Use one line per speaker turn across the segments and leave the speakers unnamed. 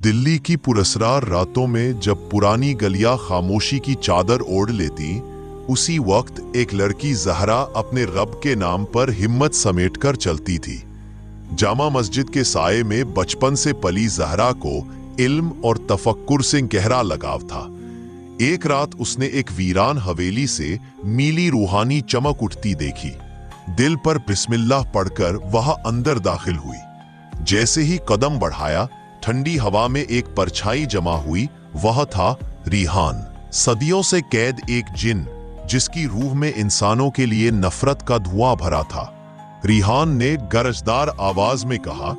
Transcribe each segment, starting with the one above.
दिल्ली की पुरस्कार रातों में जब पुरानी गलियां खामोशी की चादर ओढ़ लेती, उसी वक्त एक लड़की जहरा अपने रब के नाम पर हिम्मत समेटकर चलती थी। जामा मस्जिद के साये में बचपन से पली जहरा को इल्म और तफक्कुर से गहरा लगाव था। एक रात उसने एक वीरान हवेली से नीली रूहानी चमक उठती देखी। दिल पर बिस्मिल्लाह पढ़कर वह अंदर दाखिल हुई। जैसे ही कदम बढ़ाया, ठंडी हवा में एक परछाई जमा हुई। वह था रिहान, सदियों से कैद एक जिन जिसकी रूह में इंसानों के लिए नफरत का धुआं भरा था। रिहान ने गरजदार आवाज में कहा,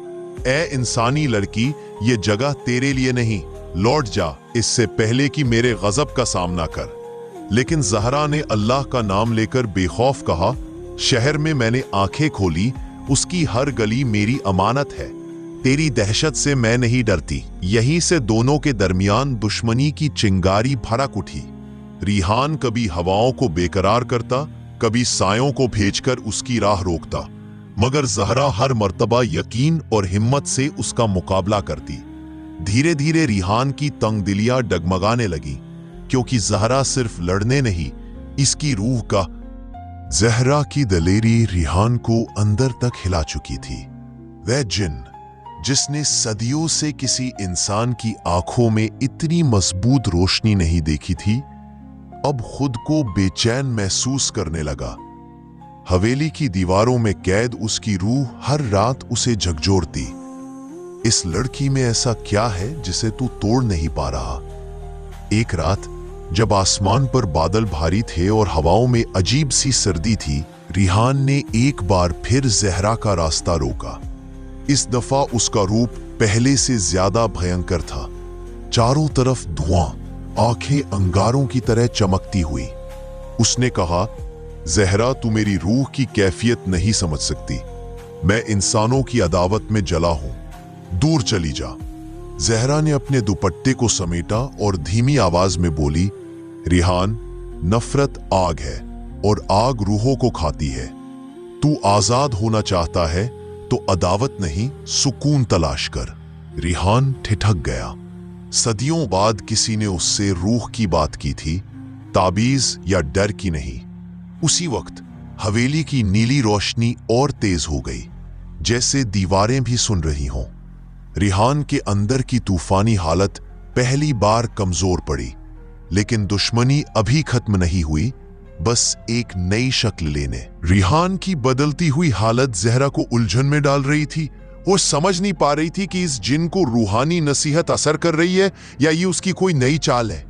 ए इंसानी लड़की, ये जगह तेरे लिए नहीं, लौट जा इससे पहले कि मेरे गजब का सामना कर। लेकिन जहरा ने अल्लाह का नाम लेकर बेखौफ कहा, शहर में मैंने आंखें खोली, उसकी हर गली मेरी अमानत है। तेरी दहशत से मैं नहीं डरती। यहीं से दोनों के दरमियान दुश्मनी की चिंगारी भड़क उठी। रिहान कभी हवाओं को बेकरार करता, कभी सायों को भेजकर उसकी राह रोकता, मगर जहरा हर मर्तबा यकीन और हिम्मत से उसका मुकाबला करती। धीरे धीरे रिहान की तंगदिलियां डगमगाने लगी, क्योंकि जहरा सिर्फ लड़ने नहीं, इसकी रूह का। जहरा की दलेरी रिहान को अंदर तक हिला चुकी थी। वह जिन जिसने सदियों से किसी इंसान की आंखों में इतनी मजबूत रोशनी नहीं देखी थी, अब खुद को बेचैन महसूस करने लगा। हवेली की दीवारों में कैद उसकी रूह हर रात उसे झकझोरती। इस लड़की में ऐसा क्या है जिसे तू तोड़ नहीं पा रहा? एक रात जब आसमान पर बादल भारी थे और हवाओं में अजीब सी सर्दी थी, रिहान ने एक बार फिर जहरा का रास्ता रोका। इस दफा उसका रूप पहले से ज्यादा भयंकर था। चारों तरफ धुआं, आंखें अंगारों की तरह चमकती हुई। उसने कहा, जहरा, तू मेरी रूह की कैफियत नहीं समझ सकती। मैं इंसानों की अदावत में जला हूं, दूर चली जा। जहरा ने अपने दुपट्टे को समेटा और धीमी आवाज में बोली, रिहान, नफरत आग है और आग रूहों को खाती है। तू आजाद होना चाहता है तो अदावत नहीं, सुकून तलाश कर। रिहान ठिठक गया। सदियों बाद किसी ने उससे रूह की बात की थी, ताबीज या डर की नहीं। उसी वक्त हवेली की नीली रोशनी और तेज हो गई, जैसे दीवारें भी सुन रही हों। रिहान के अंदर की तूफानी हालत पहली बार कमजोर पड़ी, लेकिन दुश्मनी अभी खत्म नहीं हुई, बस एक नई शक्ल लेने। रिहान की बदलती हुई हालत जहरा को उलझन में डाल रही थी। वो समझ नहीं पा रही थी कि इस जिन को रूहानी नसीहत असर कर रही है या ये उसकी कोई नई चाल है।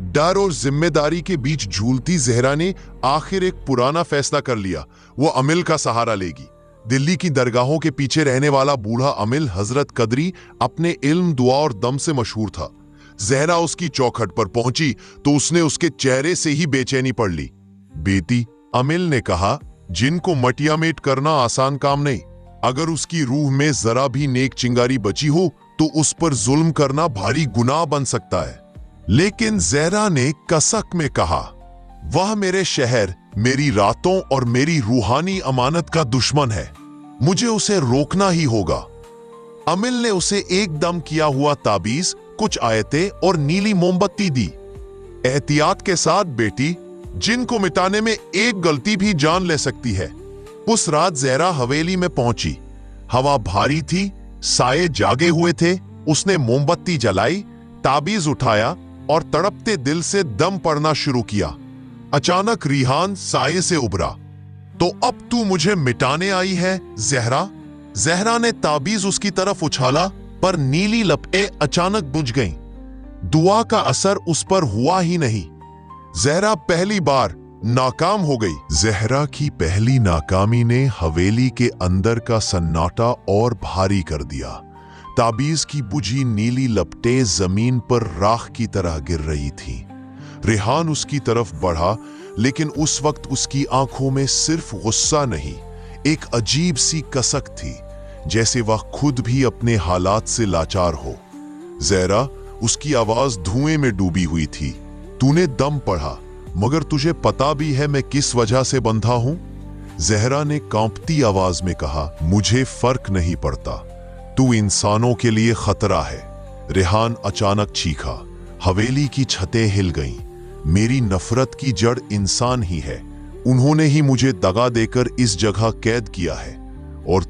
डर और जिम्मेदारी के बीच झूलती जहरा ने आखिर एक पुराना फैसला कर लिया। वो अमिल का सहारा लेगी। दिल्ली की दरगाहों के पीछे रहने वाला बूढ़ा अमिल हजरत कदरी अपने इल्म, दुआ और दम से मशहूर था। जहरा उसकी चौखट पर पहुंची तो उसने उसके चेहरे से ही बेचैनी पढ़ ली। बेटी, अमिल ने कहा, जिन को मटियामेट करना आसान काम नहीं। अगर उसकी रूह में जरा भी नेक चिंगारी बची हो तो उस पर जुल्म करना भारी गुनाह बन सकता है। लेकिन जहरा ने कसक में कहा, वह मेरे शहर, मेरी रातों और मेरी रूहानी अमानत का दुश्मन है। मुझे उसे रोकना ही होगा। अमिल ने उसे एकदम किया हुआ ताबीज, कुछ आयतें और नीली मोमबत्ती दी। एहतियात के साथ बेटी, जिन को मिटाने में एक गलती भी जान ले सकती है। उस रात जहरा हवेली में पहुंची। हवा भारी थी, साये जागे हुए थे। उसने मोमबत्ती जलाई, ताबीज उठाया और तड़पते दिल से दम पड़ना शुरू किया। अचानक रिहान साये से उभरा। तो अब तू मुझे मिटाने आई है जहरा? जहरा ने ताबीज उसकी तरफ उछाला, पर नीली लपटें अचानक बुझ गईं। दुआ का असर उस पर हुआ ही नहीं। जहरा पहली बार नाकाम हो गई। जहरा की पहली नाकामी ने हवेली के अंदर का सन्नाटा और भारी कर दिया। ताबीज की बुझी नीली लपटें जमीन पर राख की तरह गिर रही थीं। रिहान उसकी तरफ बढ़ा, लेकिन उस वक्त उसकी आंखों में सिर्फ गुस्सा नहीं, एक अजीब सी कसक थी, जैसे वह खुद भी अपने हालात से लाचार हो। जहरा, उसकी आवाज धुएं में डूबी हुई थी, तूने दम पढ़ा, मगर तुझे पता भी है मैं किस वजह से बंधा हूं? जहरा ने कांपती आवाज में कहा, मुझे फर्क नहीं पड़ता, तू इंसानों के लिए खतरा है। रेहान अचानक चीखा। हवेली की छतें हिल गईं। मेरी नफरत की जड़ इंसान ही है। उन्होंने ही मुझे दगा देकर इस जगह कैद किया है। और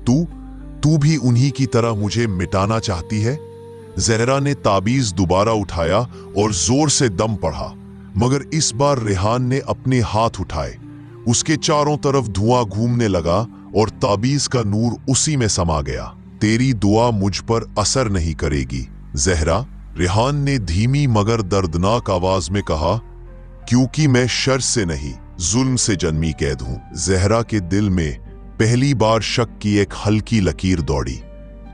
तू भी उन्हीं की तरह मुझे मिटाना चाहती है? जहरा ने ताबीज दोबारा उठाया और जोर से दम पढ़ा, मगर इस बार रेहान ने अपने हाथ उठाए। उसके चारों तरफ धुआं घूमने लगा और ताबीज का नूर उसी में समा गया। तेरी दुआ मुझ पर असर नहीं करेगी जहरा, रेहान ने धीमी मगर दर्दनाक आवाज में कहा, क्योंकि मैं शर से नहीं जुल्म से जन्मी कैद हूं। जहरा के दिल में पहली बार शक की एक हल्की लकीर दौड़ी।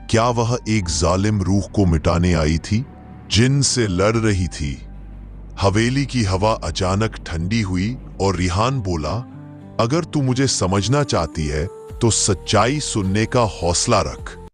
क्या वह एक जालिम रूह को मिटाने आई थी, जिन से लड़ रही थी? हवेली की हवा अचानक ठंडी हुई और रेहान बोला, अगर तू मुझे समझना चाहती है तो सच्चाई सुनने का हौसला रख।